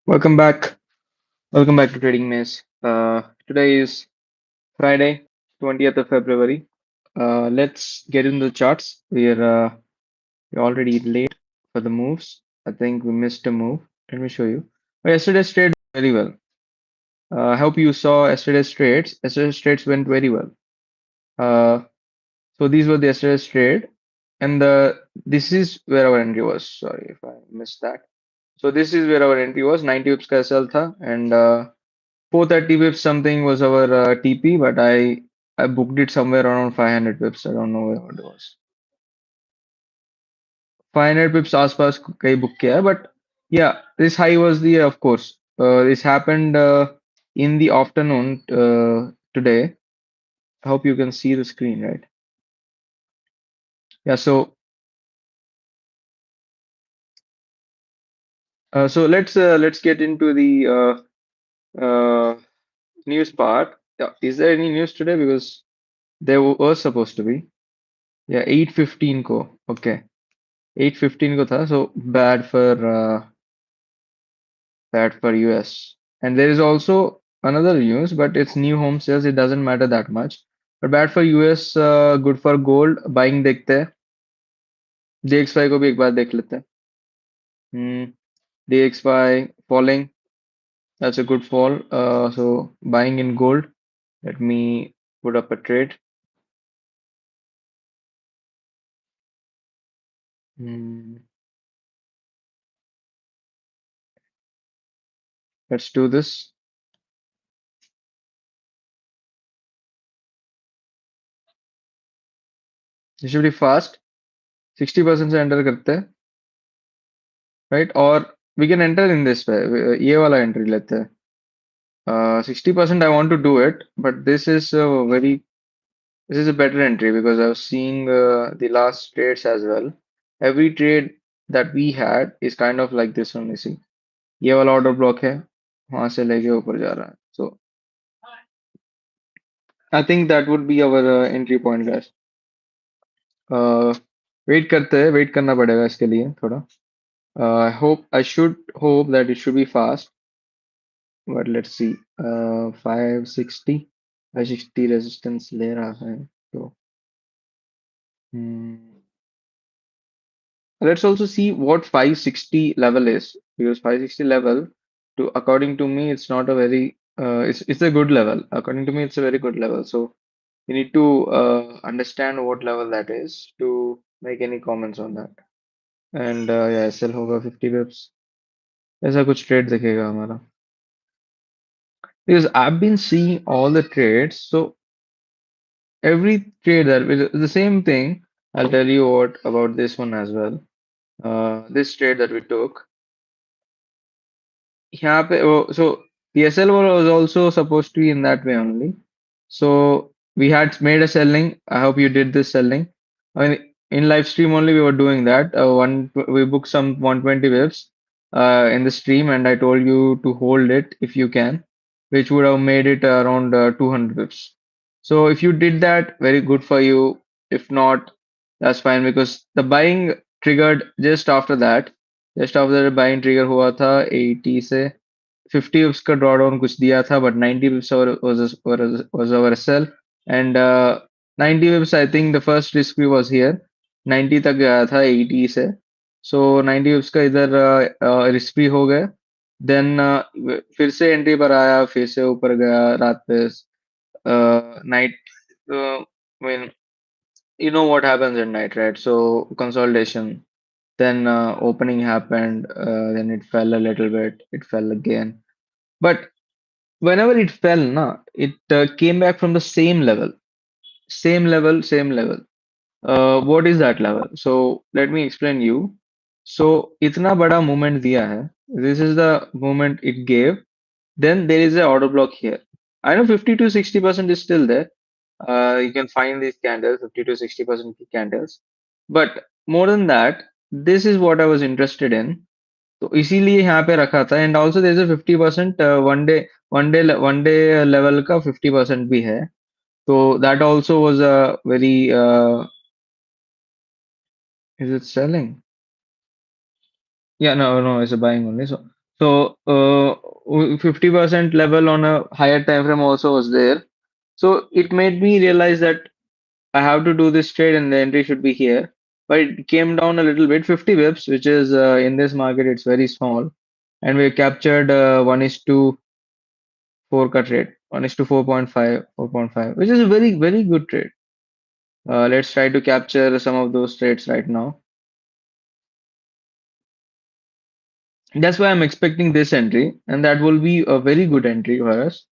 Welcome back. Welcome back to Trading Maze. Today is Friday, 20th of February. Let's get into the charts. We're already late for the moves. I think we missed a move. Let me show you. But yesterday's trade went very well. I hope you saw yesterday's trades. Yesterday's trades went very well. Uh, so these were the yesterday's trade, and this is where our entry was. Sorry if I missed that. So this is where our entry was. 90 pips ka sell tha, and 430 pips something was our TP, but I booked it somewhere around 500 pips. I don't know where it was. 500 pips आसपास कहीं book किया है, but yeah, this high was the of course. This happened in the afternoon today. I hope you can see the screen, right? Yeah, so let's get into the news part. Yeah, is there any news today? Because there was supposed to be. Yeah, 8:15 को. Okay. 8:15 को था, so bad for US. And there is also another news, but it's new home sales. It doesn't matter that much. But bad for US, good for gold. Buying देखते हैं. DXY को भी एक बार देख लेते हैं. DXY falling. That's a good fall. So buying in gold. Let me put up a trade. Hmm, let's do this. This should be fast. 60% से enter करते हैं, right? और we can enter in this way. ये वाला entry लेते हैं. 60% I want to do it, but this is a better entry because I was seeing the last trades as well. Every trade that we had is kind of like this one. You see, ये वाला order block है, वहां से लेके ऊपर जा रहा है. So I think that would be our entry point, guys. Uh, wait करते हैं, wait करना पड़ेगा इसके लिए थोड़ा. I should hope that it should be fast, but let's see. 560, 560 resistance ले रहा है, तो. Hmm. Let's also see what 560 level is, because 560 level, to according to me, it's not a very it's a good level. According to me, it's a very good level. So you need to understand what level that is to make any comments on that. And yeah, SL होगा 50 pips. ऐसा कुछ trade दिखेगा हमारा. Because I've been seeing all the trades, so every trade that the same thing. I'll tell you what about this one as well. This trade that we took. यहाँ पे so PSL was also supposed to be in that way only. So we had made a selling. I hope you did this selling. I mean, in live stream only we were doing that. We booked some 120 waves in the stream, and I told you to hold it if you can, which would have made it around 200 waves. So if you did that, very good for you. If not, that's fine because the buying triggered just after that. Just after the buying trigger हुआ था 80 से 50 pips का drawdown कुछ दिया था, but 90 pips was our sell, and 90 pips I think the first risk we was here. 90 तक गया था 80 से, so 90 pips का इधर risk free हो गए. Then फिर से एंट्री पर आया, फिर से ऊपर गया रात पे. Night, I mean, you know what happens at night, right? So consolidation. Then opening happened. Then it fell a little bit. It fell again. But whenever it fell, na, it came back from the same level. Same level, same level. What is that level? So let me explain you. So इतना बड़ा movement दिया है. This is the movement it gave. Then there is a order block here. I know 50 to 60% is still there. You can find these candles, 50 to 60% candles. But more than that, this is what I was interested in. तो इसीलिए यहाँ पे रखा था. And also there is a 50% one day level का 50% भी है. तो that also was a very is it selling? Yeah, no, no, it's a buying only. So So 50% level on a higher time frame also was there. So it made me realize that I have to do this trade and the entry should be here. But it came down a little bit, 50 bips, which is in this market, it's very small. And we captured 1 is to 4 cut rate, 1 is to 4.5, 4.5, which is a very, very good trade. Let's try to capture some of those trades right now. That's why I'm expecting this entry, and that will be a very good entry for us.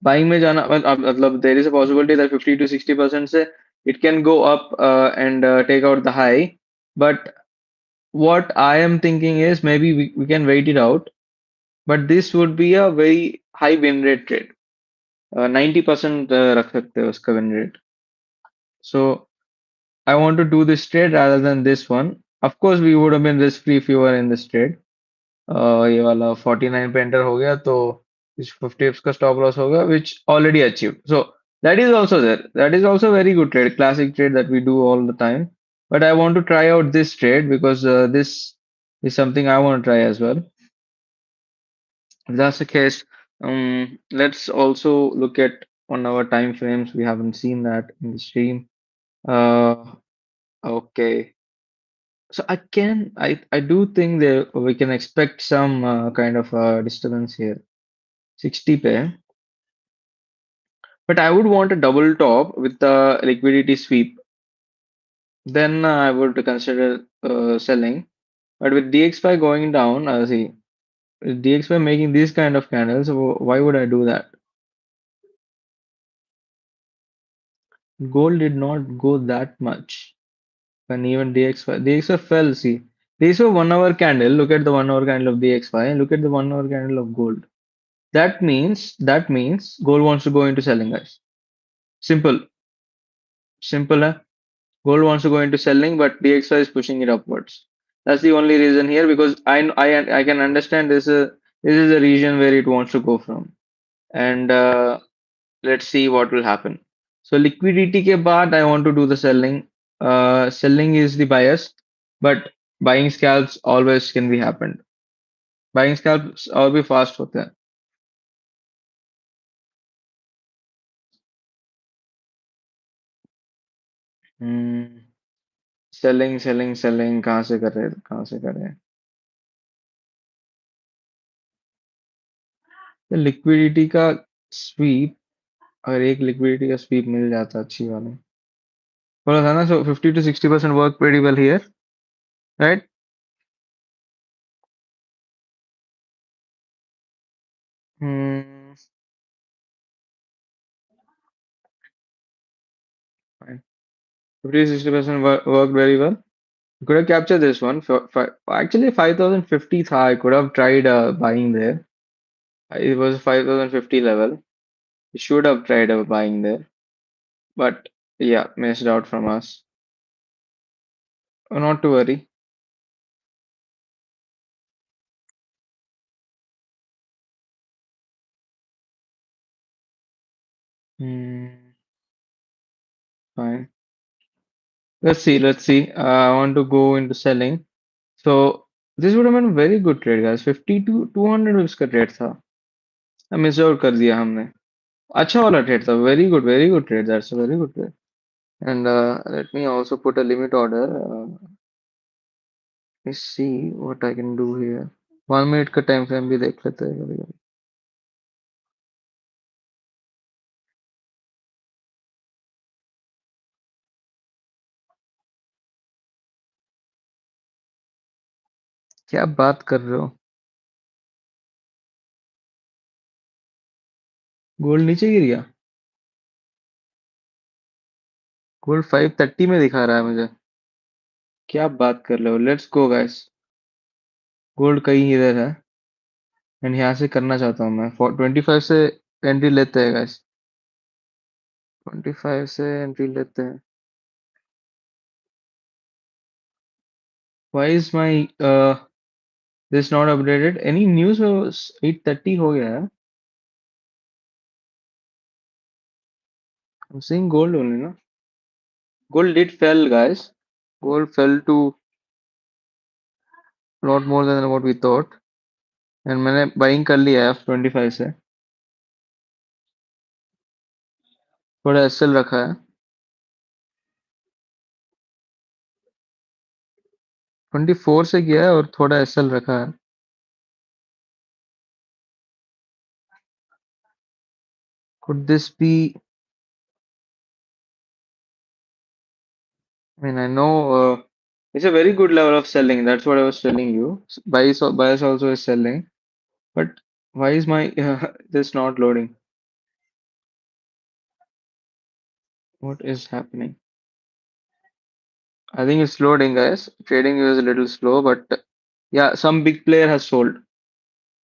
Buying में जाना मतलब there is a possibility that 50 to 60% से it can go up and take out the high. But what I am thinking is maybe we can wait it out. But this would be a very high win rate trade. 90% रख सकते हैं उसका win rate. So I want to do this trade rather than this one. Of course, we would have been risk free if you were in this trade. ये वाला 49 पे enter हो गया तो इस 50 का stop loss होगा which already achieved. So that is also there. That is also a very good trade, classic trade that we do all the time. But I want to try out this trade because this is something I want to try as well. If that's the case, let's also look at on our time frames. We haven't seen that in the stream. Uh, okay. So I do think that we can expect some kind of disturbance here. 60 pay, but I would want a double top with the liquidity sweep. Then I would consider selling. But with DXY going down, see, with DXY making these kind of candles, why would I do that? Gold did not go that much. And even DXY fell. See, these were 1 hour candle. Look at the 1 hour candle of DXY and look at the 1 hour candle of gold. That means gold wants to go into selling, guys. Simple, simple. Huh? Gold wants to go into selling, but DXY is pushing it upwards. That's the only reason here because I can understand this is a region where it wants to go from. And let's see what will happen. So liquidity ke baad I want to do the selling. Selling is the bias, but buying scalps always can be happened. Buying scalps always be fast होते हैं. Hmm. Selling कहाँ से कर रहे हैं कहाँ से कर रहे हैं लिक्विडिटी का स्वीप अगर एक लिक्विडिटी का स्वीप मिल जाता अच्छी वाली बोला था ना सो 50 to 60% work pretty well here right hmm, fine. 50 to 60% worked very well. You could have captured this one actually 5050 tha I could have tried buying there. It was 5050 level. You should have tried buying there, but yeah, missed out from us. Not to worry. Hmm, fine. Let's see. Let's see. I want to go into selling. So this would have been a very good trade, guys. 50 to 200 उसका trade था. Miss out कर दिया हमने. अच्छा वाला trade था. Very good trade. That's a very good trade. And let me also put a limit order. Let's see what I can do here. 1 minute का time frame भी देख लेते हैं कभी कभी. क्या बात कर रहे हो? गोल्ड नीचे गिर गया. गोल्ड 530 में दिखा रहा है मुझे. क्या बात कर रहे हो? Let's go guys. गोल्ड कहीं इधर है एंड यहाँ से करना चाहता हूँ मैं. 25 से एंट्री लेते हैं गाइस. 25 से एंट्री लेते हैं. Why is my this not updated? Any news? 8:30 हो गया है. I'm seeing gold only, no? Gold did fell, guys. Gold fell to a lot more than what we thought. And मैंने buying कर लिया है F25 से, थोड़ा एसएल रखा है। 24 से किया है और थोड़ा एसएल रखा है। Could this be? I mean, I know it's a very good level of selling. That's what I was telling you. Bias also is selling, but why is my this not loading? What is happening? I think it's loading, guys. Trading is a little slow, but yeah, some big player has sold.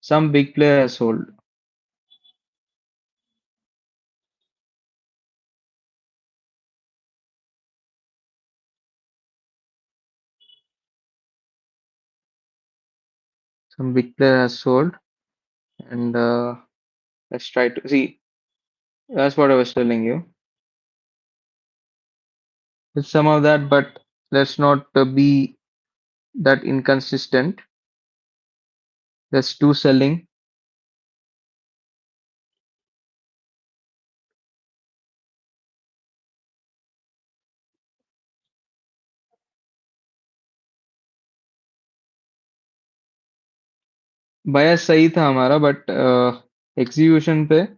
Some big player has sold. Some big player has sold, and let's try to see. That's what I was telling you. It's some of that, but let's not be that inconsistent. Let's do selling. Bias सही था हमारा, but execution पे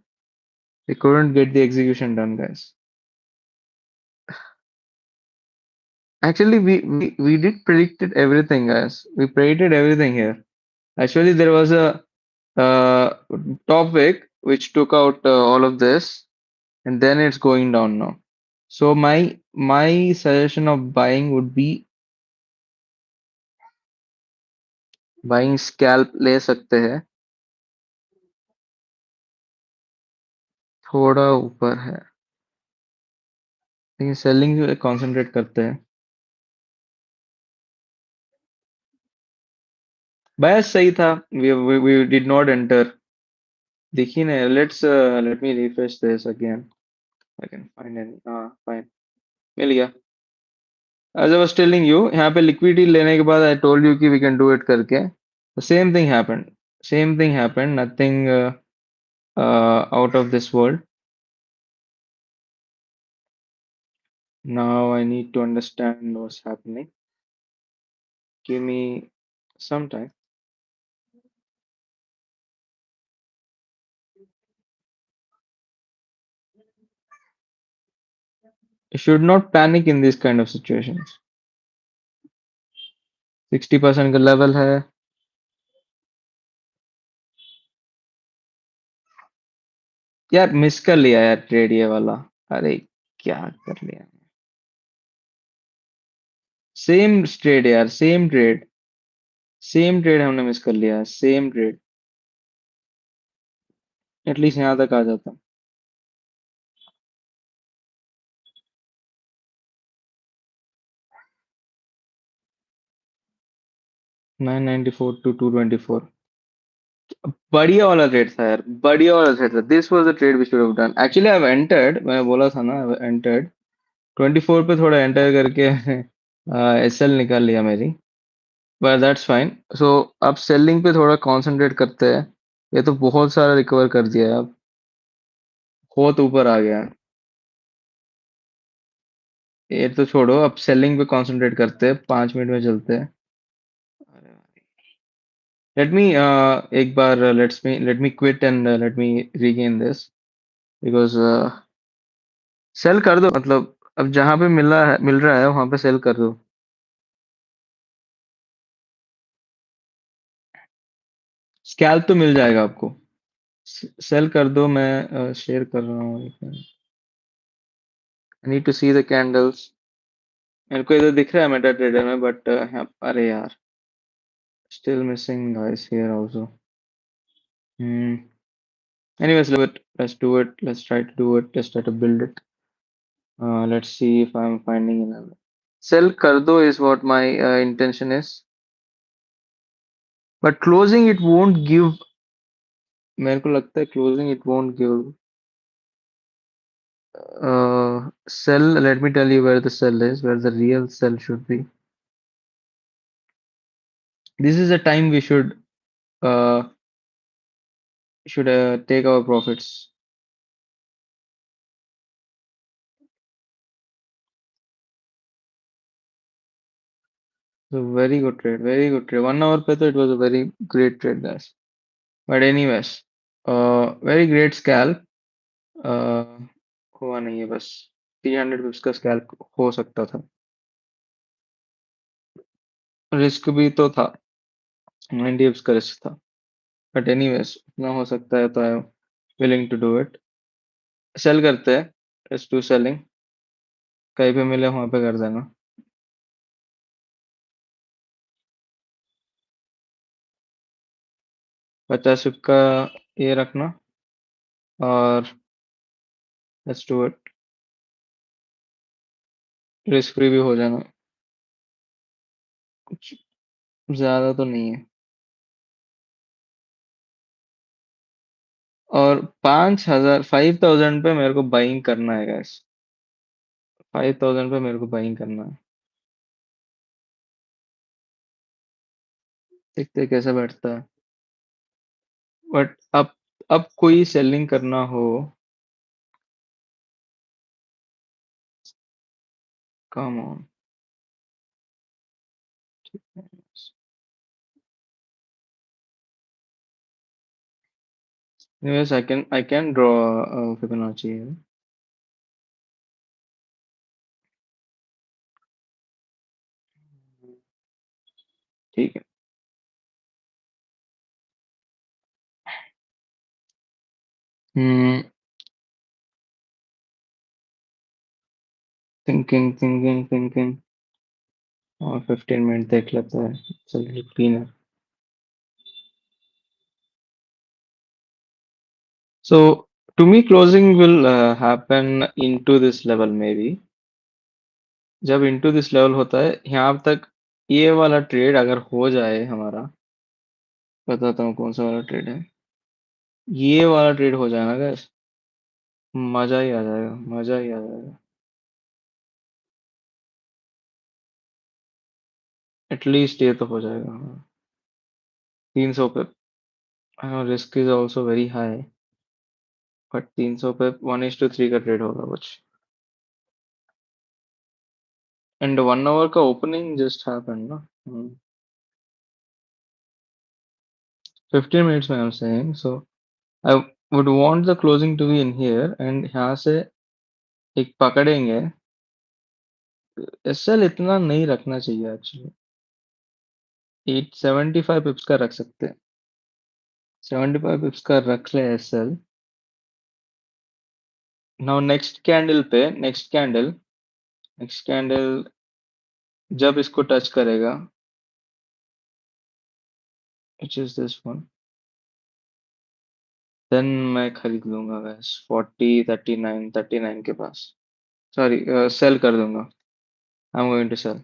we couldn't get the execution done, guys. Actually, we did predicted everything, guys. We predicted everything here. Actually, there was a uh, topic which took out all of this, and then it's going down now. So my suggestion of buying would be buying scalp ले सकते हैं, थोड़ा ऊपर है, लेकिन selling पे concentrate करते हैं। Bias सही था, we did not enter। देखिए ना, let me refresh this again. I can find any, हाँ fine, मिल गया। As I was telling you, यहाँ पे liquidity लेने के बाद I told you कि we can do it करके, the same thing happened, nothing out of this world. Now I need to understand what's happening. Give me some time. You should not panic in these kind of situations. 60% का level है। यार miss कर लिया यार trade ये वाला। अरे क्या कर लिया। सेम ट्रेड यार, सेम ट्रेड हमने मिस कर लिया, सेम ट्रेड। एटलीस्ट यहाँ तक आ जाता। 994 to 224। बढ़िया वाला ट्रेड था यार, बढ़िया वाला ट्रेड था। This was the trade we should have done. Actually I have entered, मैंने बोला था ना, एंटर्ड 24 पे थोड़ा एंटर करके एसएल निकाल लिया मेरी, बट दैट्स फाइन। सो अब सेलिंग पे थोड़ा कंसंट्रेट करते हैं। ये तो बहुत सारा रिकवर कर दिया है, अब बहुत ऊपर आ गया है। ये तो छोड़ो, अब सेलिंग पे कंसंट्रेट करते हैं, 5 मिनट में चलते हैं। लेट मी एक बार let me quit and let me regain this, because sell कर दो, मतलब अब जहां पे मिल रहा है वहां पे सेल कर दो। स्कैल्प तो मिल जाएगा आपको। सेल कर दो, मैं शेयर कर रहा हूँ। I need to see the candles. मेरे को इधर दिख रहा है मेटा ट्रेडर में, बट अरे यार, still missing guys here also. Hmm let's do it, let's try to do it, let's try to build it। Let's see if I'm finding another sell कर दो is what my intention is, but closing it won't give। मेरे को लगता है closing it won't give sell। Let me tell you where the sell is, where the real sell should be। This is a time we should should take our profits. So very good trade, very good trade. 1 hour पे तो it was a very great trade, guys. But anyways, very great scalp. Uh, हुआ नहीं है बस 300 पिप्स का scalp हो सकता था. रिस्क भी तो था. 90 पिप्स का रिस्क था. बट एनीवेज उतना हो सकता है तो I am willing to do it. Sell करते हैं. Let's do selling. कहीं पे मिले वहां पे कर देना. 50 पिप का ये रखना. और let's do it. Risk free भी हो जाना. कुछ ज्यादा तो नहीं है. और 5,000 5,000 पे मेरे को बाइंग करना है गैस. 5,000 पे मेरे को बाइंग करना है. देखते हैं कैसे बैठता है. बट अब कोई सेलिंग करना हो. Come on. Anyways, I can draw Fibonacci here. ठीक है. हम्म. थिंकिंग. और 15 मिनट देख लेते हैं. चलिए cleaner. So to me closing will happen into this level maybe. जब into this level होता है यहाँ तक. ये वाला ट्रेड अगर हो जाए हमारा. बताता हूँ कौन सा वाला ट्रेड है. ये वाला ट्रेड हो जाए ना गैस. मजा ही आ जाएगा. मजा ही आ जाएगा. एटलीस्ट ये तो हो जाएगा हाँ. 300 पे. Risk is also very high. But 300 पे 1:3 का ट्रेड होगा कुछ. एंड 1 आवर का ओपनिंग जस्ट हैपेंड ना. 15 मिनट्स में I am saying so. I would want the closing to be in here and यहाँ से एक पकड़ेंगे. एसएल इतना नहीं रखना चाहिए एक्चुअली. 875 पिप्स का रख सकते हैं. 75 पिप्स का रख ले एसएल. नाउ नेक्स्ट कैंडल जब इसको टच करेगा. Which is this one. Then मैं खरीद लूंगा बस 39 के पास. सॉरी सेल कर दूंगा. I am going to sell.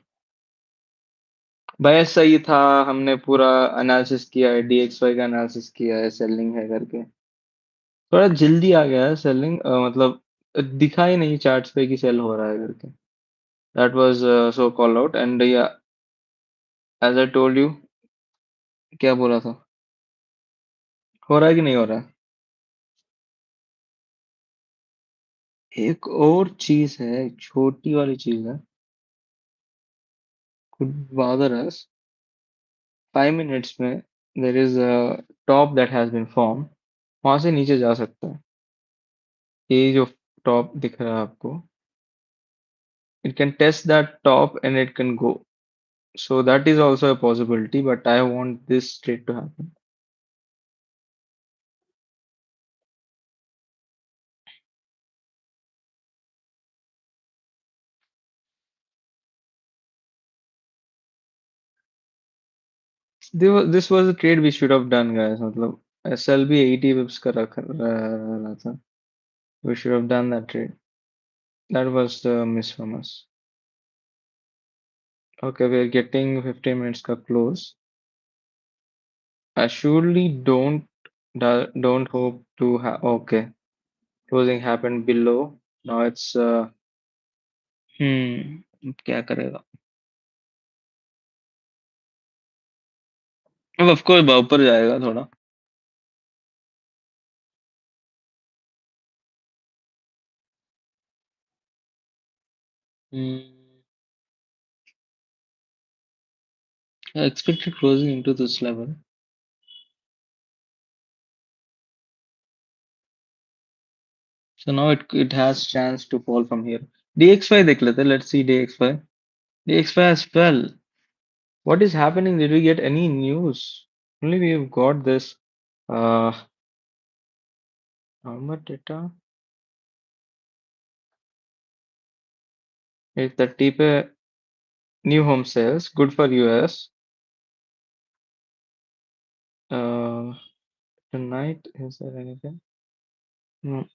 भाई सही था. हमने पूरा एनालिसिस किया है. डीएक्सवाई का एनालिसिस किया है. सेलिंग है करके. थोड़ा जल्दी आ गया है सेलिंग. मतलब दिखा ही नहीं चार्ट्स पे कि सेल हो रहा है करके. That was so call out and या एज आई टोल्ड यू. क्या बोला था. हो रहा है कि नहीं हो रहा है. एक और चीज है. छोटी वाली चीज है. Could bother us. 5 मिनट्स में there is a top that has been form. वहां से नीचे जा सकता है. ये जो टॉप दिख रहा है आपको. It can test that top and it can go. So that is also a possibility, but I want this trade to happen. This was a trade we should have done, guys. मतलब SLB 80 pips का रहा था. We should have done that trade. That was the miss from us. Okay, we're getting 15 minutes ka close. I surely don't hope to have. Okay, closing happened below. Now it's क्या करेगा. अब of course ऊपर जाएगा थोड़ा. Hmm. I expected closing into this level. So now it has chance to fall from here. DX5 देख लेते हैं. Let's see DX5. DX5 has fell. What is happening? Did we get any news? Only we have got this normal data. It's 30 पे new home sales. Good for US. Uh, tonight, is there anything? No.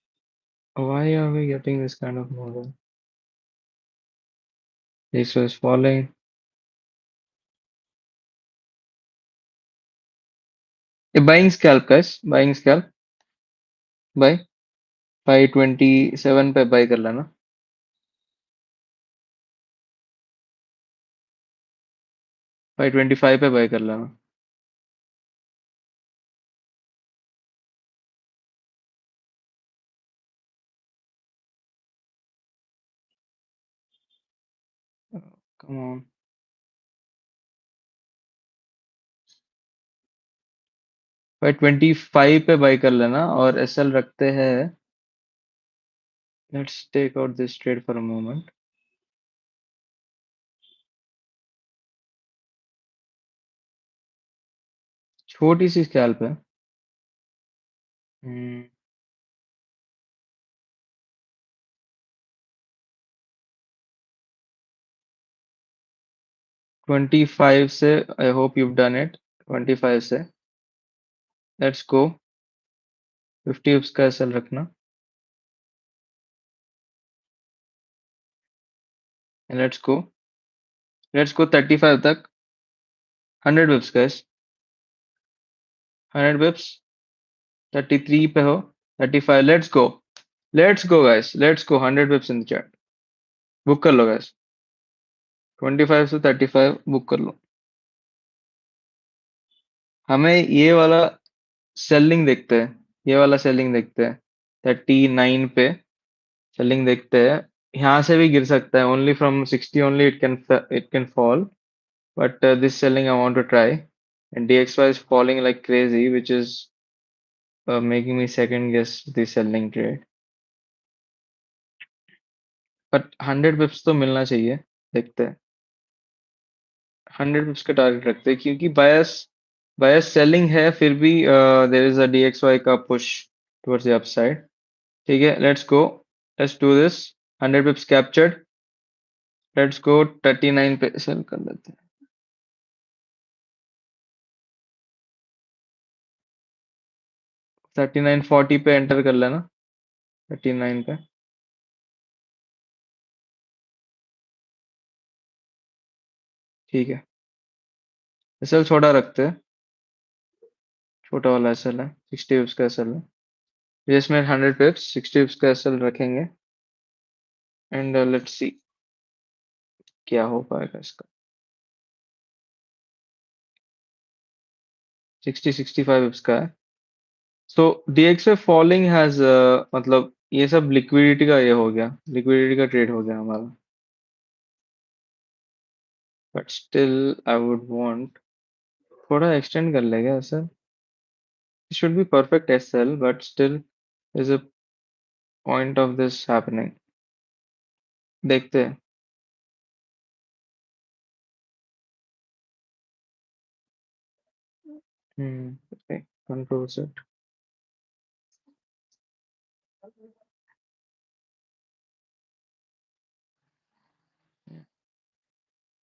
Why are we getting this kind of model? This was falling. A buying scalp, guys. Buying scalp. Buy. 527 पे buy कर लेना. 525 पे buy कर लेना. Come on. 525 पे buy कर लेना और SL रखते हैं. Let's take out this trade for a moment. छोटी सी scalp है. Hmm. 25 से I hope you've done it. 25 से let's go. 50 उसका SL रखना and let's go 35 तक. 100 bips guys. 100 bips. 33 पे हो. 35. Let's go guys. Let's go. 100 bips in the chat. Book कर लो guys. 25 से 35 बुक कर लो. हमें ये वाला सेलिंग देखते हैं. ये वाला सेलिंग देखते हैं. 39 पे सेलिंग देखते हैं. यहाँ से भी गिर सकता है. Only from 60 only it can fall. But this selling I want to try. And DXY is falling like crazy, which is making me second guess the selling trade. But 100 pips तो मिलना चाहिए. देखते हैं. 100 pips का target रखते हैं क्योंकि बायस selling है फिर भी there is a DXY का push towards the upside. ठीक है. Let's do this. 100 pips captured. Let's go 39 पे सेल कर लेते हैं. 3940 पे एंटर कर लेना. 39 पे. ठीक है. एसएल छोटा रखते हैं. छोटा वाला एसएल है. 60 pips का एसएल है. इसमें 100 pips 60 pips का एसएल रखेंगे. एंड लेट्स सी क्या हो पाएगा इसका. 60-65 pips का है. सो डीएक्सए फॉलिंग हैज मतलब ये सब लिक्विडिटी का ये हो गया. लिक्विडिटी का ट्रेड हो गया हमारा. But still I would want थोड़ा एक्सटेंड कर लेगा sir. Should be perfect SL but still is a point of this happening. देखते हैं. ओके. Control set.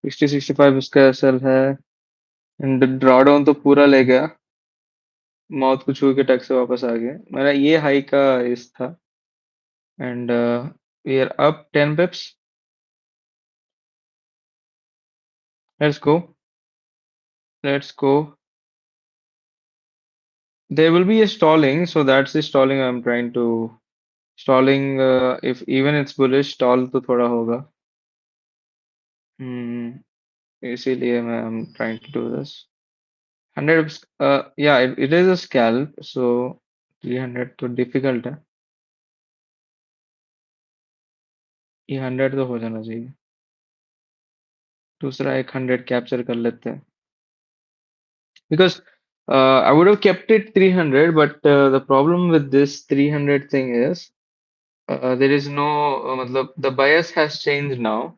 60-65 इसका एसएल है. एंड ड्रॉडाउन तो पूरा ले गया. माउथ को छू के टक से वापस आ गया. मेरा ये हाई का इस था. And we are up 10 pips. Let's go. Let's go. There will be a stalling, so that's the stalling I'm trying to stalling. If even it's bullish, stall तो थोड़ा होगा. Hmm. इसीलिए मैं I'm trying to do this. 100. Yeah, it is a scalp, so 300 तो difficult है. ये 100 तो हो जाना चाहिए. दूसरा एक 100 कैप्चर कर लेते हैं because I would have kept it 300 but the problem with this 300 thing is there is no मतलब the bias has changed now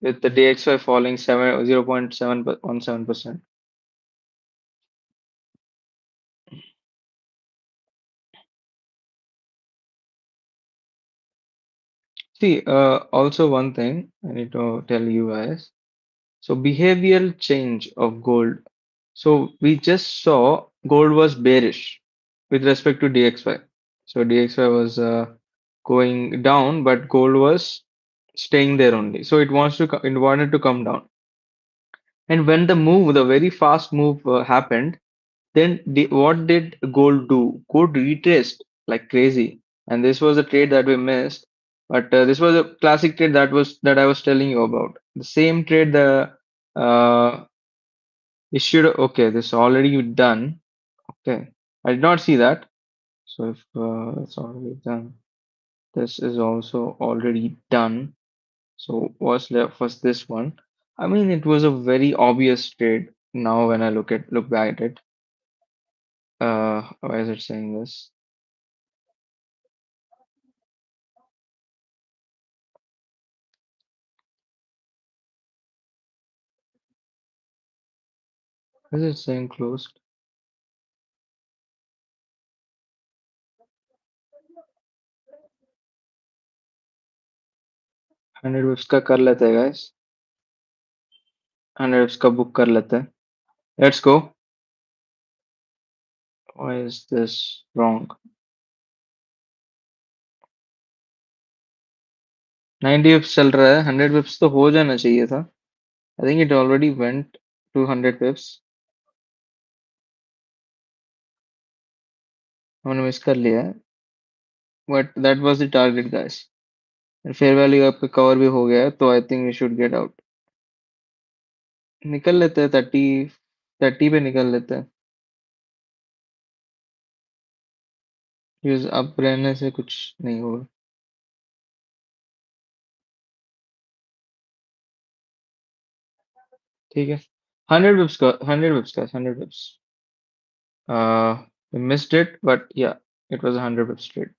with the DXY falling 0.717%. See, also one thing I need to tell you guys. So behavioral change of gold. So we just saw gold was bearish with respect to DXY. So DXY was going down, but gold was staying there only. So it wanted to come down. And when the very fast move happened, then what did gold do? Gold retraced like crazy, and this was a trade that we missed. But this was a classic trade that I was telling you about. The same trade the uh, issued. Okay, this already done. Okay, I did not see that. So if it's already done, this is also already done. So what's left was this one. I mean, it was a very obvious trade. Now when I look back at it, why is it saying this? Why is it saying closed? 100 विप्स का कर लेते हैं guys. 100 विप्स का book कर लेते हैं. Let's go. Why is this wrong? 90 विप्स चल रहा है. 100 विप्स तो हो जाना चाहिए था. I think it already went to 100 विप्स. हमने मिस कर लिया है. But that was the target guys. Fair value आपका कवर भी हो गया है तो I think we should get out. निकल लेते हैं 30 पे निकल लेते हैं. यूज अप रहने से कुछ नहीं होगा. ठीक है. 100 विप्स का 100 विप्स. We missed it but yeah it was a 100 chips trade.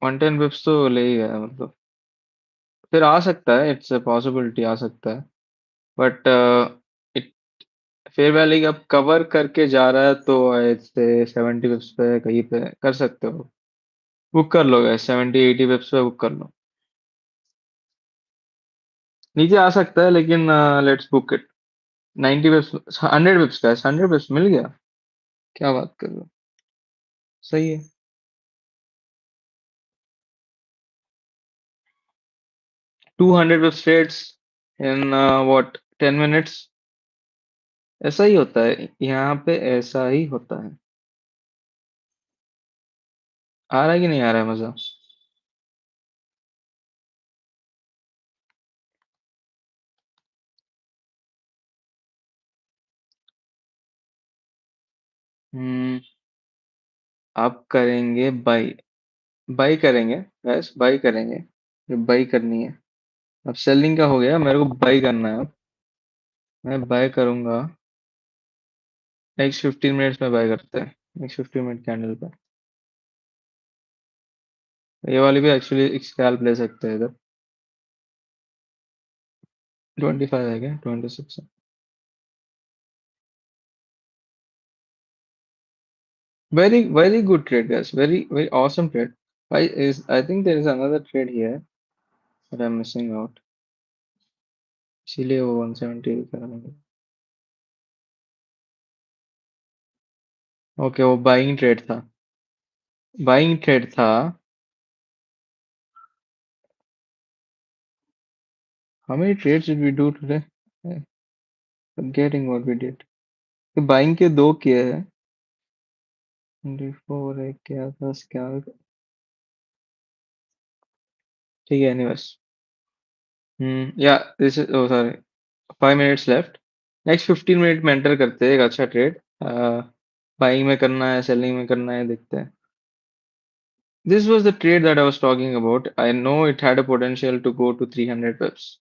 110 विप्स तो ले ही गया मतलब. फिर आ सकता है. इट्स अ पॉसिबिलिटी आ सकता है. बट इट फेयर वैल्यू अब कवर करके जा रहा है तो से 70 विप्स पे कहीं पे कर सकते हो. बुक कर लो गैस. 70-80 विप्स पे बुक कर लो. नीचे आ सकता है लेकिन लेट्स बुक इट. 90 विप्स 100 विप्स का 100 विप्स मिल गया. क्या बात कर रहे हो. सही है. 200 विप्स ट्रेड्स इन व्हाट 10 मिनट्स. ऐसा ही होता है यहाँ पे. ऐसा ही होता है. आ रहा है कि नहीं आ रहा है मजा. हम्म. आप करेंगे बाई. बाई करेंगे. बस बाई करेंगे. बाई करनी है. अब सेलिंग का हो गया. मेरे को बाई करना है अब. मैं बाय करूंगा. नेक्स्ट 15 मिनट्स में बाय करते हैं. नेक्स्ट 15 मिनट कैंडल पे. ये वाली भी एक्चुअली एक स्कैल्प ले सकते हैं इधर. 25 है क्या 26 है. Very good trade guys. Very awesome trade. Why is I think there is another trade here that I'm missing out. इसीलिए वो 170 करेंगे. ओके वो बाइंग ट्रेड था. बाइंग ट्रेड था. How many trades did we do today? Forgetting what we did. तो buying के दो किए हैं. 24 एक क्या था स्कैल्प. ठीक है एनीवेज. या this is oh sorry. 5 minutes left. Next 15 minute में एंटर करते हैं एक अच्छा ट्रेड. बाइंग में करना है सेलिंग में करना है देखते हैं. This was the trade that I was talking about. I know it had a potential to go to 300 pips.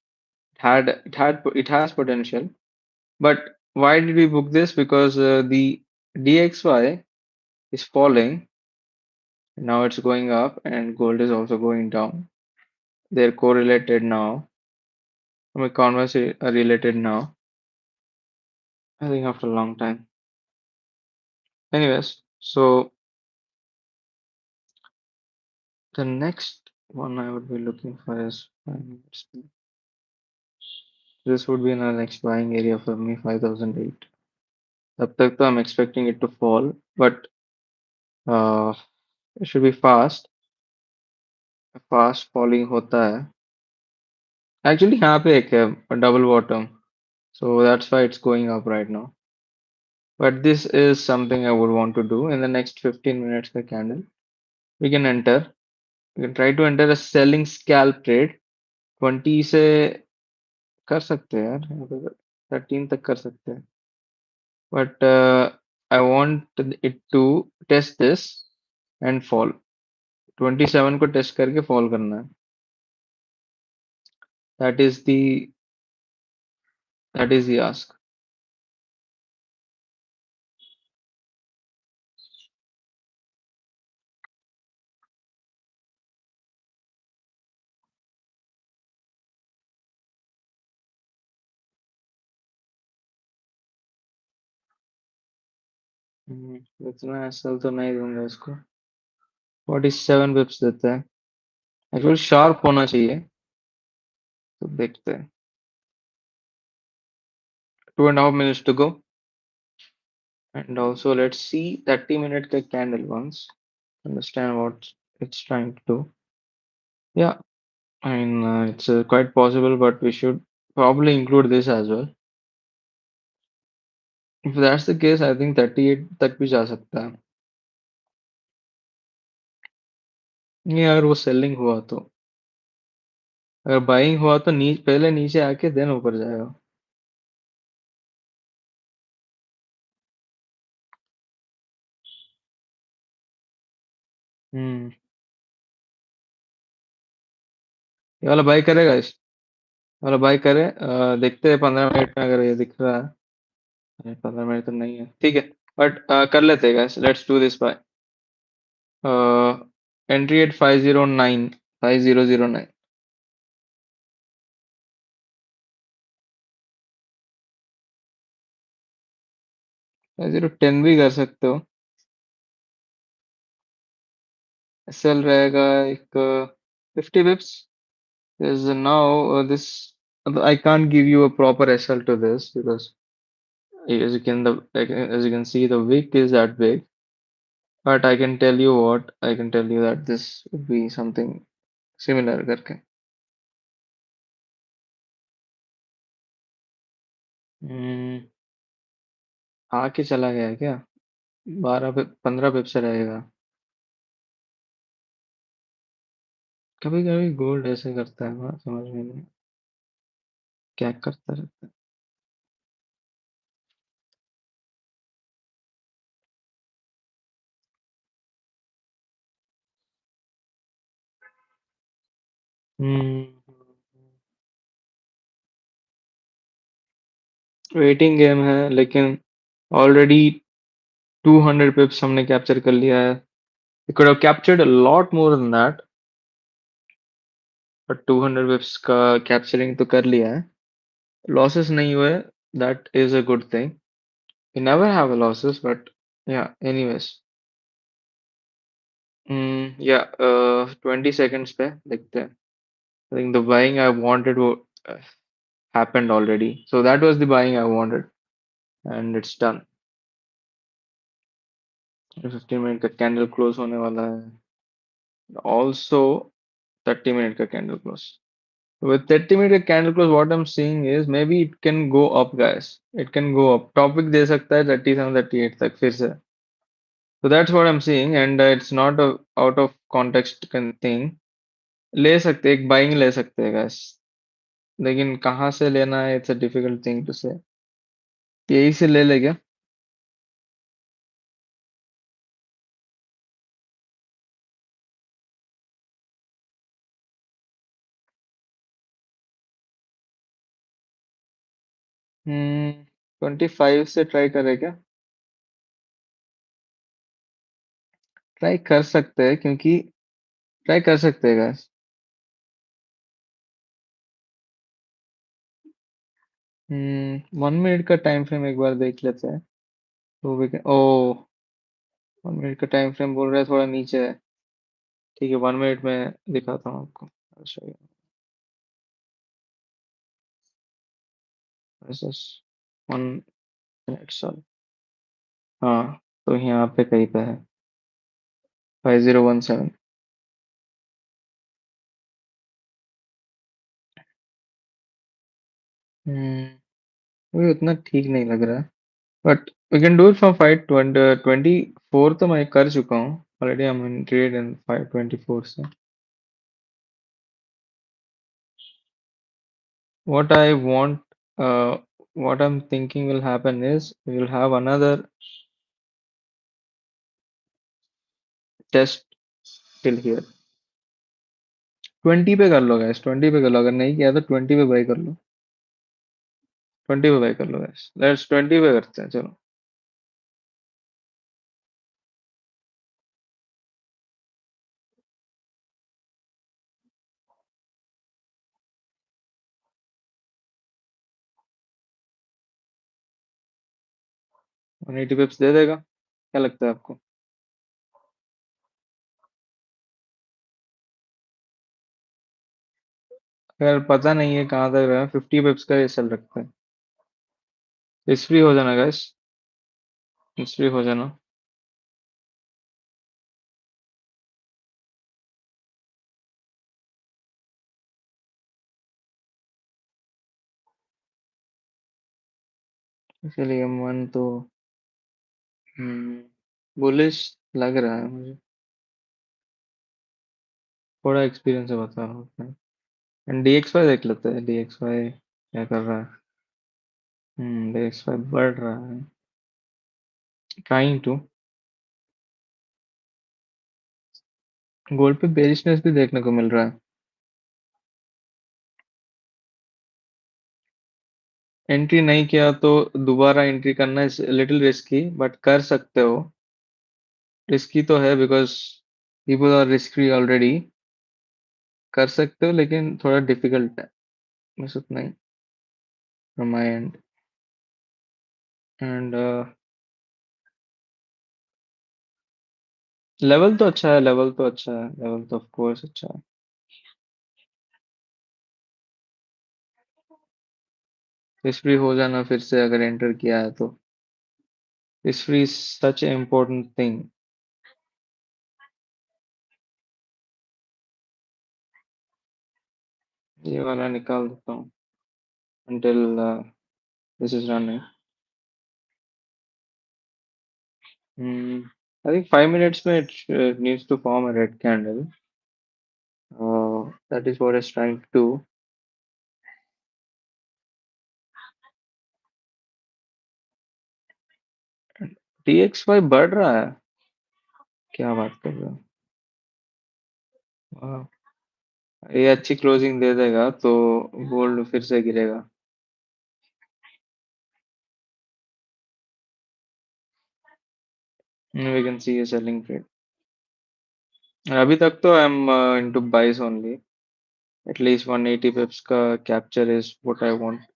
it has potential. But why did we book this? Because the DXY is falling. Now it's going up, and gold is also going down. They're correlated now. I mean, converse are related now. I think after a long time. Anyways, so the next one I would be looking for is this would be in our next buying area for me, 5008. तब तक तो I'm expecting it to fall, but uh, it should be fast. Fast falling होता है. Actually, यहाँ पे एक है double bottom, so that's why it's going up right now. But this is something I would want to do in the next 15 minutes का candle. We can enter. We can try to enter a selling scalp trade. 20 से कर सकते हैं यार, यहाँ पे 13 तक कर सकते हैं. But I want it to test this and fall. 27 को टेस्ट करके फॉल करना है. That is the ask. इतना एसएल तो नहीं दूंगा इसको. 47 पिप्स देते हैं. एक्चुअली शार्प होना चाहिए, तो देखते हैं. 2.5 minutes to go. And also let's see 30-minute का candle once. Understand what it's trying to do. Yeah, I mean it's quite possible, but we should probably include this as well. If that's the case, I think 38 तक भी जा सकता है. नहीं, अगर वो selling हुआ तो. अगर बाइंग हुआ तो पहले नीचे आके देन ऊपर जाएगा. हम्म. ये वाला बाई करेगा, इस वाला बाई करे. देखते हैं 15 मिनट में अगर ये दिख रहा है. अरे 15 मिनट तो नहीं है, ठीक है. बट कर लेते हैं guys, let's do this by. Entry eight 509, 5009. 5010 भी कर सकते हो. एसएल रहेगा एक 50 pips. There's now this. I can't give you a proper SL to this because as you can see the wick is that big. But I can tell you what, I can tell you that this would be something similar करके. हम्म, आके चला गया है क्या? 15 पिप से रहेगा. कभी कभी गोल्ड ऐसे करता है ना, समझ में नहीं क्या करता रहता है. वेटिंग गेम है, लेकिन ऑलरेडी 200 पिप्स हमने कैप्चर कर लिया है. We could have captured a lot more than that, but 200 pips का कैप्चरिंग तो कर लिया है. लॉसेस नहीं हुए, that is a good thing. We never have a losses, but yeah, anyways. Yeah, 20 seconds पे देखते हैं. I think the buying I wanted uh, happened already. So that was the buying I wanted, and it's done. 15 minute का candle close होने वाला है. Also 30 minute का candle close. With 30-minute candle close, what I'm seeing is maybe it can go up, guys. It can go up. Topic दे सकता है 37, 38 तक फिर से. So that's what I'm seeing, and it's not a out of context thing. ले सकते एक buying ले सकते हैं, guys. लेकिन कहाँ से लेना है, it's a difficult thing to say. यही से ले ले क्या? हम्म 25 से ट्राई करें क्या? ट्राई कर सकते हैं क्योंकि ट्राई कर सकते हैं guys। 1 मिनट का टाइम फ्रेम एक बार देख लेते हैं। तो वी कैन ओ 1 मिनट का टाइम फ्रेम बोल रहा है थोड़ा नीचे है। ठीक है 1 मिनट में दिखाता हूँ आपको। अच्छा वन मिनट सॉरी। हाँ तो यहाँ पे कहीं पे है 5017। मुझे उतना ठीक नहीं लग रहा है but we can do it for 524 तो मैं कर चुका हूँ already. I am in trade in 524 से। What I want, what I'm thinking will happen is we'll have another test till here। 20 पे कर लो गैस, 20 पे कर लो, अगर नहीं किया तो 20 पे बाई कर लो। 20 पे बाई कर लो गैस, लेट्स 20 पे करते हैं चलो। 180 पिप्स दे देगा, क्या लगता है आपको? अगर पता नहीं है कहाँ तक रहा है, 50 पिप्स का ये चल रखता है। इस फ्री हो जाना गैस, इस फ्री हो जाना। इसलिए मन तो बुलिश लग रहा है मुझे। थोड़ा एक्सपीरियंस है बता रहा हूँ। DXY देख लेते हैं, DXY क्या कर रहा है। DXY बढ़ रहा है, ट्राइंग टू। गोल्ड पे बेरिशनेस भी देखने को मिल रहा है। एंट्री नहीं किया तो दोबारा एंट्री करना इज लिटिल रिस्की बट कर सकते हो। रिस्की तो है because people are risky already. कर सकते हो लेकिन थोड़ा डिफिकल्ट है, बस उतना ही from my end. And level तो अच्छा है, लेवल तो अच्छा है, लेवल तो ऑफ कोर्स अच्छा है। हिस्ट्री हो जाना फिर से अगर एंटर किया है तो। History is such A important thing. ये वाला निकाल देता हूँ until this is running. I think 5 minutes में it needs to form a red candle. That is what it's trying to do. DXY बढ़ रहा है, क्या बात कर रहे हो? वाह, ये अच्छी क्लोजिंग दे देगा तो गोल्ड फिर से गिरेगा। We can see a selling trade। अभी तक तो आई एम इनटू बाइस ओनली। एटलीस्ट 180 पिप्स का capture is what I want.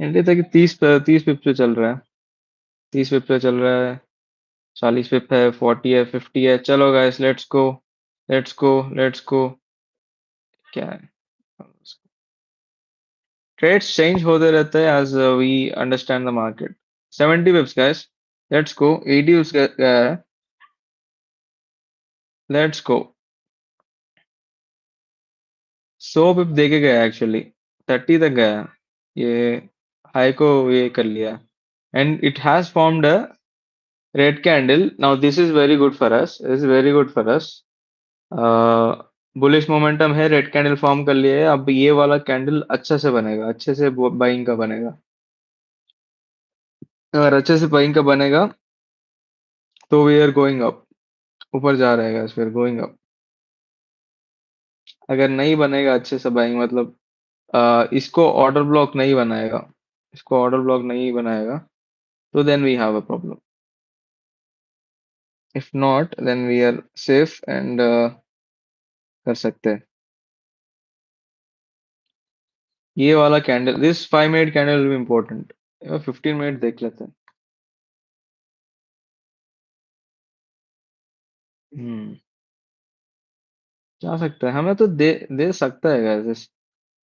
India तक 30 पिप पे चल रहा है, 30 पिप पे चल रहा है। 40 पिप है, 40 है, 50 है। चलो guys let's go, let's go, let's go. क्या है? ट्रेड्स चेंज होते रहते हैं as we understand the market. 70 pips guys, let's go. 80 उसका गया है, लेट्स गो। 100 पिप देके गया एक्चुअली, 30 तक गया। ये हाई को ये कर लिया and it has formed a red candle. Now this is very good for us, is very good for us. Bullish momentum है, रेड कैंडल फॉर्म कर लिया है। अब ये वाला कैंडल अच्छे से बनेगा, अच्छे से बाइंग का बनेगा। अगर अच्छे से बाइंग का बनेगा तो वी आर गोइंग अप, ऊपर जा रहा है guys, we are going up. अगर नहीं बनेगा अच्छे से बाइंग मतलब इसको ऑर्डर ब्लॉक नहीं बनाएगा, इसको ऑर्डर ब्लॉक नहीं बनाएगा, तो then we have a problem. If not then we are safe and कर सकते हैं। ये वाला candle, this 5 minute candle will be important. 15 minute देख लेते हैं। हम्म, जा सकता है, हमें तो दे दे सकता है गाइस।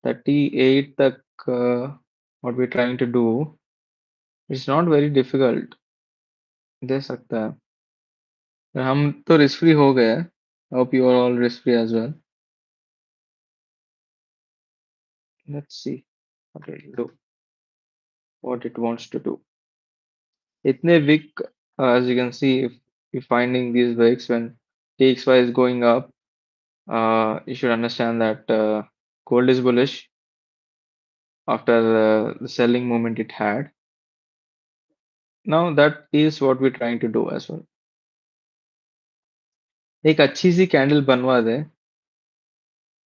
38 तक what we trying to do, it's not very difficult, दे सकता है। हम तो रिस्क फ्री हो गए। Hope you are all risk free as well. Let's see what it do, what it wants to do. इतने wick, as you can see, if you're finding these wicks when TXY is going up, you should understand that gold is bullish after the selling moment it had. Now that is what we're trying to do as well. एक अच्छी सी candle बनवा दे,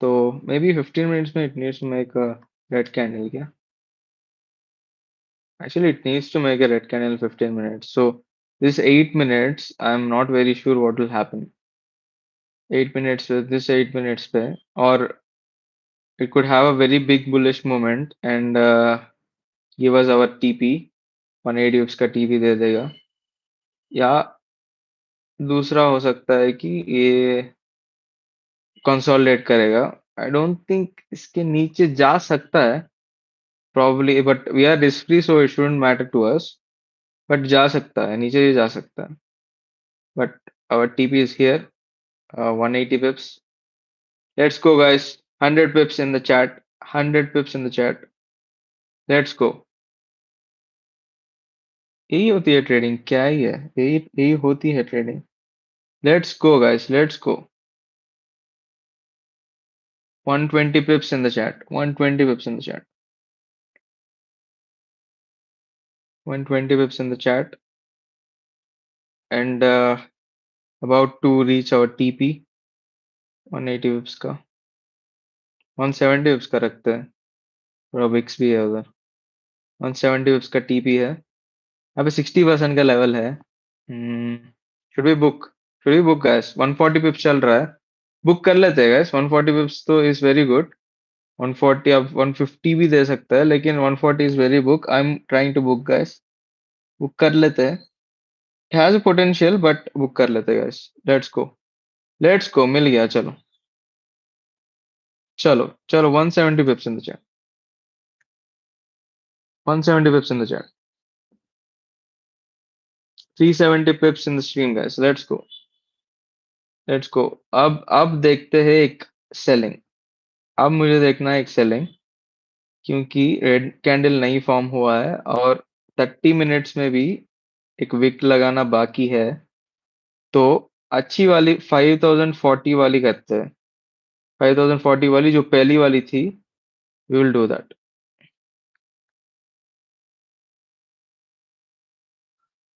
तो maybe 15 minutes में it needs to make a red candle क्या? Actually, it needs to make a red candle 15 minutes. So this 8 minutes, I'm not very sure what will happen. 8 minutes with this 8 minutes पे, or it could have a very big bullish moment and give us our TP, 180 pips का TP दे देगा। या दूसरा हो सकता है कि ये कंसोलिडेट करेगा। आई डोंट थिंक इसके नीचे जा सकता है, probably, but we are risk free so it shouldn't matter to us. But जा सकता है, नीचे ही जा सकता है। But our TP is here, 180 pips. Let's go guys, 100 pips in the chat, 100 pips in the chat. Let's go। यही होती है ट्रेडिंग, क्या ही है, यही यही होती है trading. Let's go guys, let's go. 120 pips in the chat, 120 pips in the chat, 120 pips in the chat, and about to reach our TP, 180 pips का, 170 pips का रखते हैं, थोड़ा विक्स भी है उधर। 170 pips का TP है, यहाँ पे 60% का लेवल है। Should be book, should be book guys, 140 पिप्स चल रहा है, बुक कर लेते हैं गाइस। 140 पिप्स तो इज वेरी गुड। 140, अब 150 भी दे सकता है, लेकिन 140 is very book. I am trying to book guys, book कर लेते हैं। It has potential but book कर लेते हैं guys. Let's go, let's go, मिल गया, चलो चलो चलो। 170 pips in the chat, 170 pips in the chat, 370 pips in the stream guys. Let's go, let's go. अब देखते हैं एक सेलिंग। अब मुझे देखना है एक सेलिंग, क्योंकि रेड कैंडल नहीं फॉर्म हुआ है और 30 मिनट्स में भी एक विक लगाना बाकी है। तो अच्छी वाली 5040 वाली करते हैं, 5040 वाली जो पहली वाली थी, वी विल डू दैट।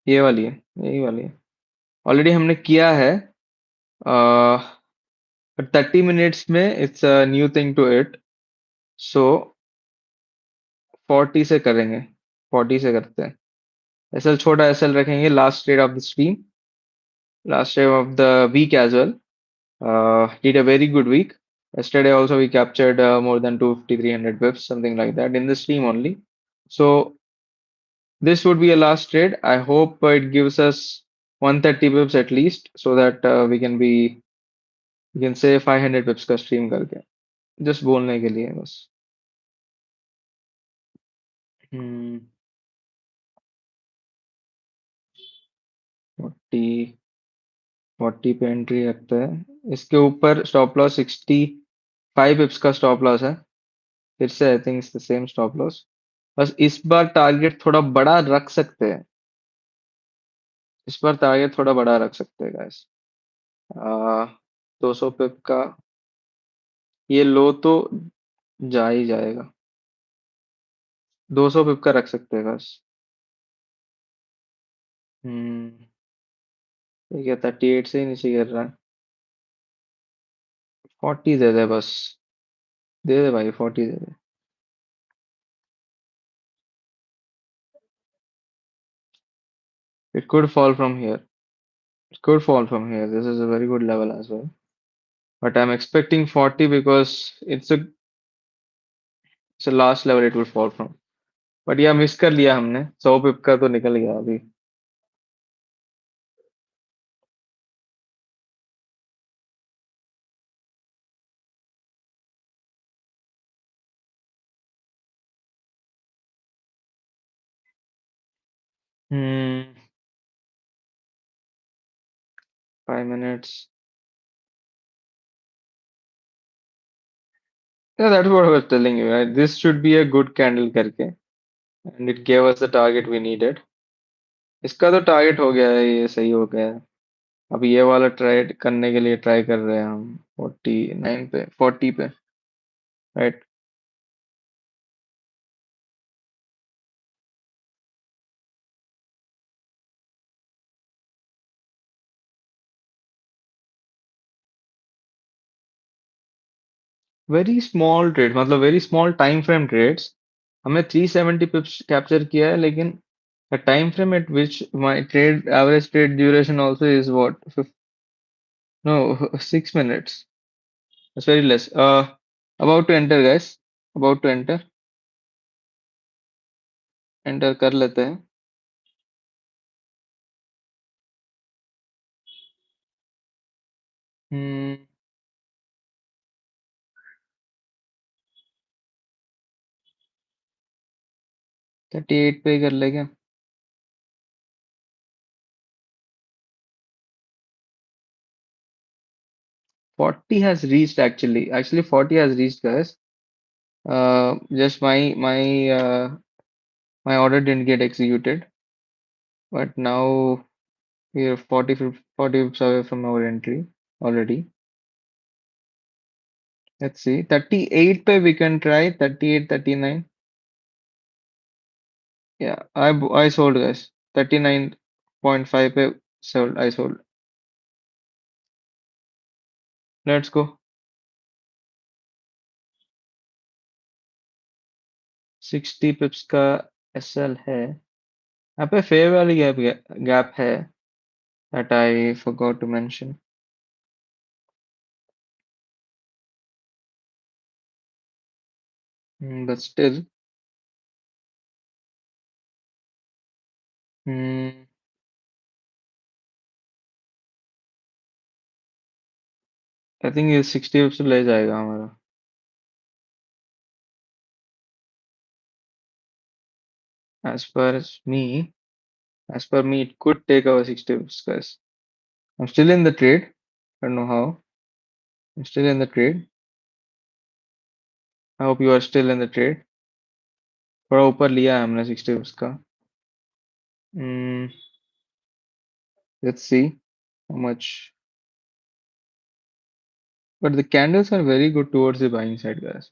ये वाली है, यही वाली है, ऑलरेडी हमने किया है। 30 मिनट्स में it's a new thing to it, so 40 से करेंगे, 40 से करते हैं। एसएल छोटा एसएल रखेंगे, last trade of the stream, last trade of the week as well. Did a very good week. Yesterday also we captured more than 250, 300 pips, something like that in the stream only. So this would be a last trade. I hope it gives us 130 pips at least, so that we can say 500 pips का stream करके, just बोलने के लिए बस। हम्म, 40, 40 पे entry रखते हैं। इसके ऊपर स्टॉप लॉस 65 पिप्स का स्टॉप लॉस है, फिर से I think it's the same stop loss. बस इस बार टारगेट थोड़ा बड़ा रख सकते हैं, इस बार टारगेट थोड़ा बड़ा रख सकते हैं गाइस। 200 पिप का ये लो तो जा ही जाएगा, 200 पिप का रख सकते हैं बस। हम्म, ठीक है 38 से ही नीचे गिर रहा है। 40 दे दे बस। दे दे भाई 40 दे दे। It could fall from here. It could fall from here. This is a very good level as well. But I'm expecting 40 because it's a last level it would fall from. But yeah, miss कर लिया हमने 100 पिप का तो निकल गया अभी। Hmm, 5 minutes. Yeah, that's what I was telling you, right? This should be a good candle करके, and it gave us the target we needed. इसका तो टारगेट हो गया है, ये सही हो गया है। अब ये वाला ट्राई करने के लिए ट्राई कर रहे हैं हम 49 पे 40 पे, राइट। वेरी स्मॉल ट्रेड, मतलब very small time frame trades. हमने 370 पिप्स कैप्चर किया है, लेकिन the time frame at which my trade average trade duration also is what, no 6 minutes. It's very less. About to enter guys, about to enter, enter कर लेते हैं। हम्म 38 पे ही कर लेंगे। 40 has reached actually 40 has reached guys. Just my order didn't get executed, but now we are 40 pips away from our entry already. Let's see, 38 पे we can try 38 39। Yeah, I sold guys 39.5 पे sold, I sold। Let's go। 60 pips का SL है यहाँ पे, fair वाली gap gap है, that I forgot to mention। But still, hmm, I think ये 60 pips ले जाएगा हमारा। As per me, as per me, it could take our 60 pips, guys। I'm still in the trade. I don't know how. I'm still in the trade। I hope you are still in the trade। थोड़ा ऊपर लिया है हमने 60 pips का। Hmm, let's see how much। But the candles are very good towards the buying side, guys।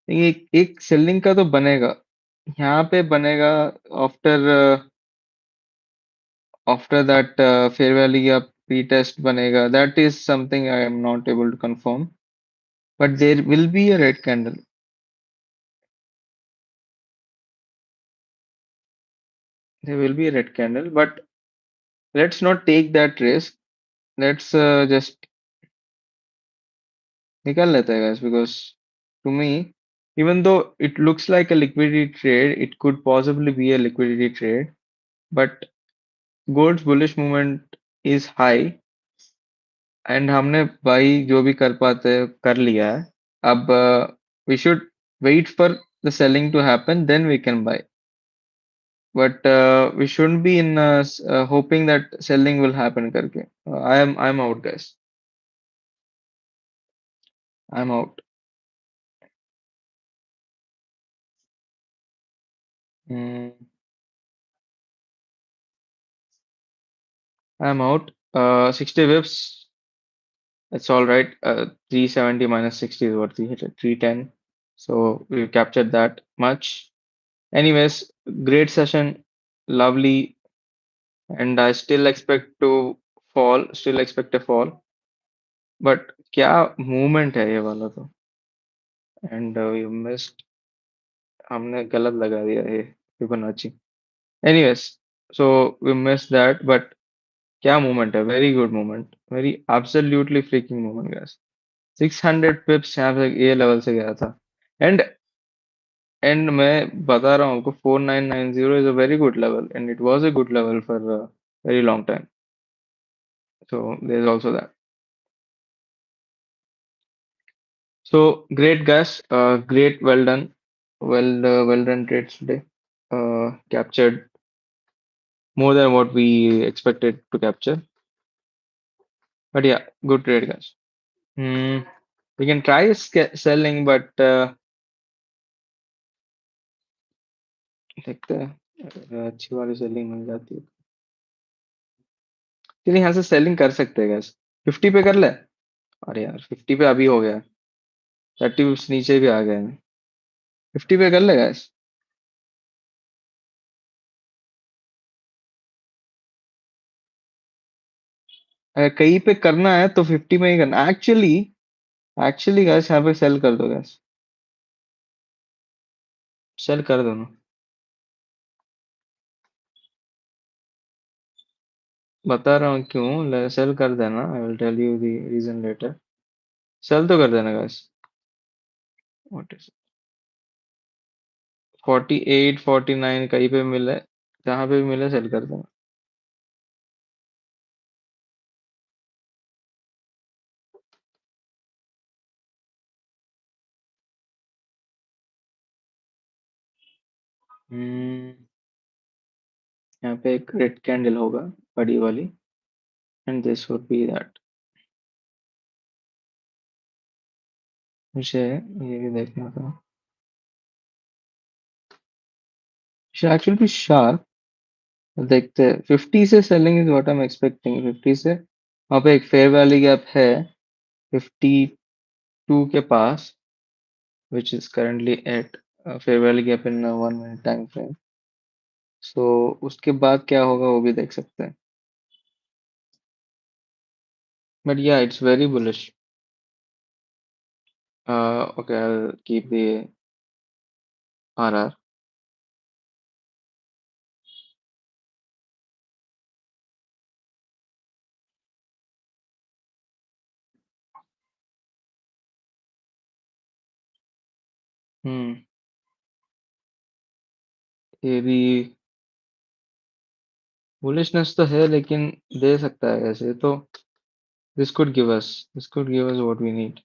एक selling का तो बनेगा, यहाँ पे बनेगा। After after that fair value या pre-test बनेगा, that is something I am not able to confirm, but there will be a red candle। There will be a red candle, but let's not take that risk। Let's just निकाल लेते हैं guys, because to me, even though it looks like a liquidity trade, it could possibly be a liquidity trade, but gold's bullish movement is high, and हमने भाई जो भी कर पाते हैं कर लिया है। अब we should wait for the selling to happen, then we can buy। But we shouldn't be in hoping that selling will happen करके। I'm out guys। I'm out। Hmm, I'm out। 60 whips, it's all right। 370 minus 60 is what we hit at 310, so we captured that much। Anyways, great session, lovely and I still expect to fall, still expect a fall. But क्या movement है ये वाला तो, and you missed, हमने गलत लगा दिया ये Fibonacci. Anyways, so we missed that, but क्या movement है, very good movement, very absolutely freaking movement guys. 600 pips यहाँ से ये लेवल से गया था. And मैं बता रहा हूँ आपको 4990 is a very good level and it was a good level for a very long time. So there's also that. So great guys, great, well done, well done trades today. Captured more than what we expected to capture. But yeah, good trade guys. Hmm, we can try selling, but देखते हैं अगर अच्छी वाली selling मिल जाती है. चलिए यहाँ से सेलिंग कर सकते हैं guys. 50 पे कर ले. अरे यार 50 पे अभी हो गया. 30 pips नीचे भी आ गए हैं. 50 पे कर ले guys. अगर कहीं पे करना है तो 50 में ही करना. एक्चुअली guys यहाँ पे सेल कर दो guys. सेल कर दो ना. बता रहा हूँ क्यों. सेल कर देना. I will tell you the reason later. Sell तो कर देना guys. व्हाट इज 48 49 कहीं पे मिले, जहाँ पे भी मिले सेल कर देना. यहाँ पे एक रेड कैंडल होगा, बड़ी वाली, and this would be that. मुझे ये भी देखना था. एक्चुअली भी शार्प. देखते हैं. 50 से selling is what I am expecting. 50 से वहाँ पे एक फेयर वैली गैप है 52 के पास, which is currently at fair value gap in 1 minute time frame. So उसके बाद क्या होगा वो भी देख सकते हैं. But yeah, it's very bullish. Okay, I'll keep the RR. हम्म. ये भी बुलिशनेस तो है, लेकिन दे सकता है ऐसे तो. This could give us what we need.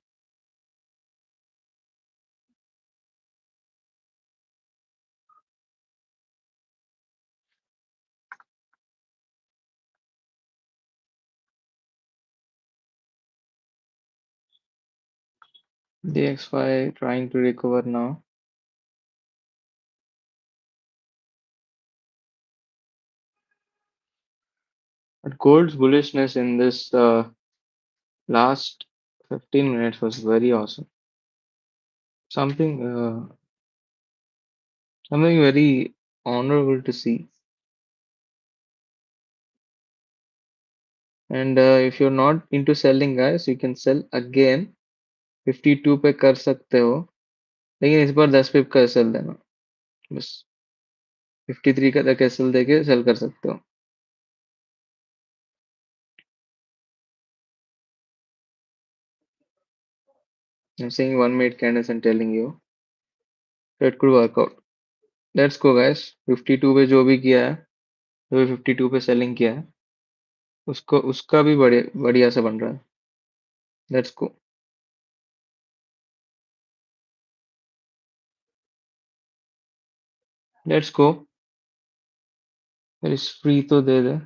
DXY trying to recover now. But gold's bullishness in this last 15 minutes was very awesome. Something, something very honorable to see. And if you're not into selling guys, you can sell again. 52 पे कर सकते हो, लेकिन इस बार 10 पिप का cell देना. बस 53 का तक सेल देके सेल कर सकते हो. I'm saying 1 minute candles and telling you that could work out. Let's go guys. 52 पे जो भी किया है, जो भी 52 पे सेलिंग किया है, उसको उसका भी बढ़िया से बन रहा है. Let's go. लेट्स गो. इस फ्री तो दे दे.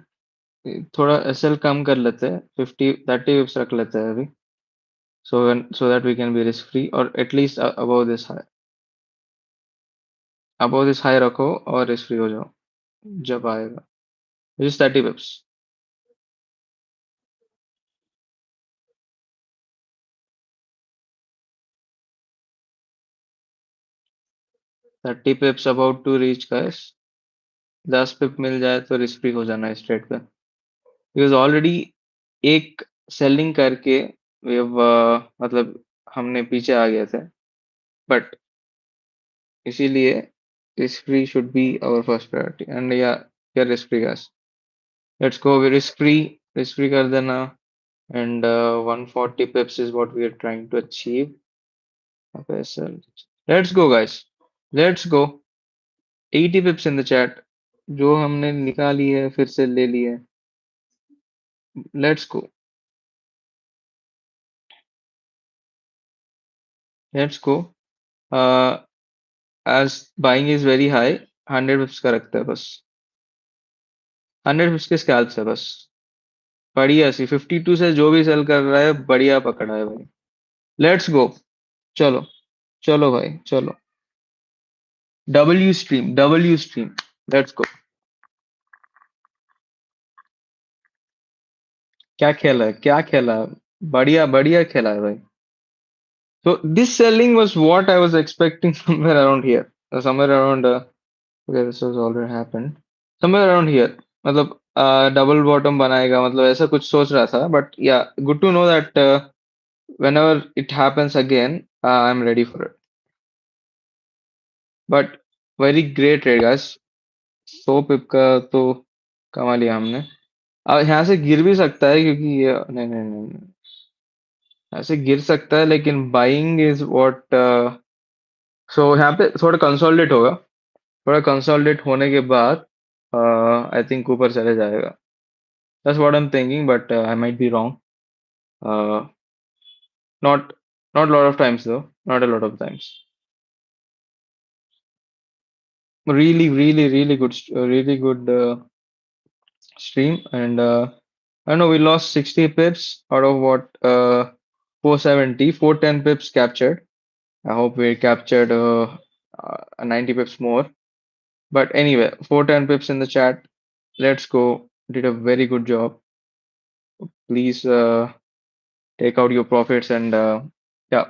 थोड़ा एसएल कम कर लेते हैं. 50 30 पिप्स रख लेते हैं अभी. So that we can be risk free or at least above this high. Above this high रखो और risk free हो जाओ जब आएगा. Just 30 pips. 30 pips about to reach guys. 10 पिप मिल जाए तो रिस्क फ्री हो जाना है इस ट्रेड पे, बिकॉज ऑलरेडी एक सेलिंग करके मतलब हमने पीछे आ गए थे, बट इसीलिए risk free should be our first priority and या risk free guys, let's go risk free कर देना and 140 pips is what we are trying to achieve. Okay, so let's go guys, let's go. 80 pips in the chat, जो हमने निकाली है फिर से ले ली है, let's go, let's go. uh, as buying is very high, 100 pips का रखते हैं बस, 100 pips के स्कैल्प से बस, बढ़िया सी 52 से जो भी सेल कर रहा है बढ़िया पकड़ा है भाई, लेट्स गो, चलो, चलो भाई चलो, डब्ल्यू स्ट्रीम, लेट्स गो, क्या खेला है, क्या खेला है, बढ़िया बढ़िया खेला है भाई. So this selling was what I was expecting somewhere around here. Somewhere around okay, this has already happened. Somewhere around here. मतलब डबल बॉटम बनाएगा, मतलब ऐसा कुछ सोच रहा था, but yeah good to know that whenever it happens again, I'm ready for it. But very great trade guys. 100 पिप का तो कमा लिया हमने. अब यहाँ से गिर भी सकता है क्योंकि ये नहीं नहीं नहीं नहीं. ऐसे गिर सकता है लेकिन बाइंग इज व्हाट. सो यहाँ पे थोड़ा कंसोलिडेट होगा, थोड़ा कंसोलिडेट होने के बाद आई थिंक ऊपर चले जाएगा. That's what I am thinking, but I might be wrong. Not not lot of times though, not a lot of times. Really good, really good stream. And I know we lost 60 pips out of what 470, 410 pips captured. I hope we captured 90 pips more. But anyway, 410 pips in the chat. Let's go. Did a very good job. Please take out your profits and yeah,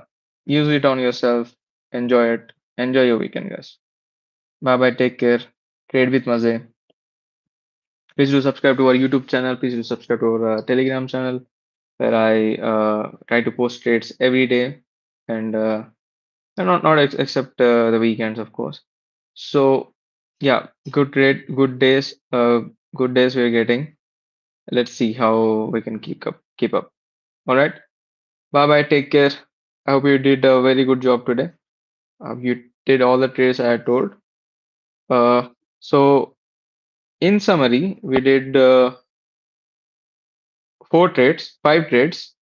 use it on yourself. Enjoy it. Enjoy your weekend, guys. Bye bye. Take care. Trade with Maze. Please do subscribe to our YouTube channel. Please do subscribe to our Telegram channel where I try to post trades every day and not except the weekends, of course. So yeah, good trade, good days we're getting. Let's see how we can keep up. All right. Bye bye. Take care. I hope you did a very good job today. You did all the trades I had told. So in summary, we did 5 trades,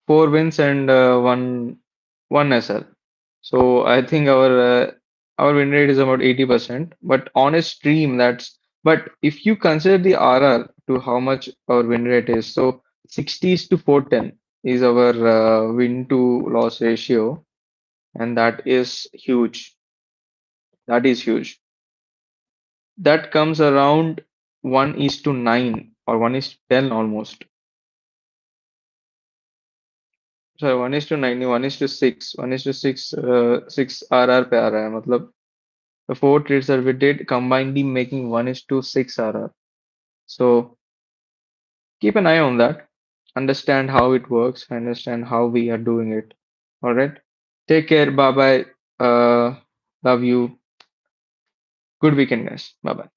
4 wins and one SL. So I think our win rate is about 80%. But on a stream, but if you consider the RR to how much our win rate is, so 60s to 410 is our win to loss ratio, and that is huge. That is huge. That comes around 1:9 or 1:10 almost. Sorry, 1:9, 1:6, 1:6, 6 RR पे आ रहा है, मतलब the 4 trades that we did combinedly making 1:6 RR. So keep an eye on that. Understand how it works. Understand how we are doing it. All right. Take care. Bye bye. Love you. Good weekend, guys. Bye bye.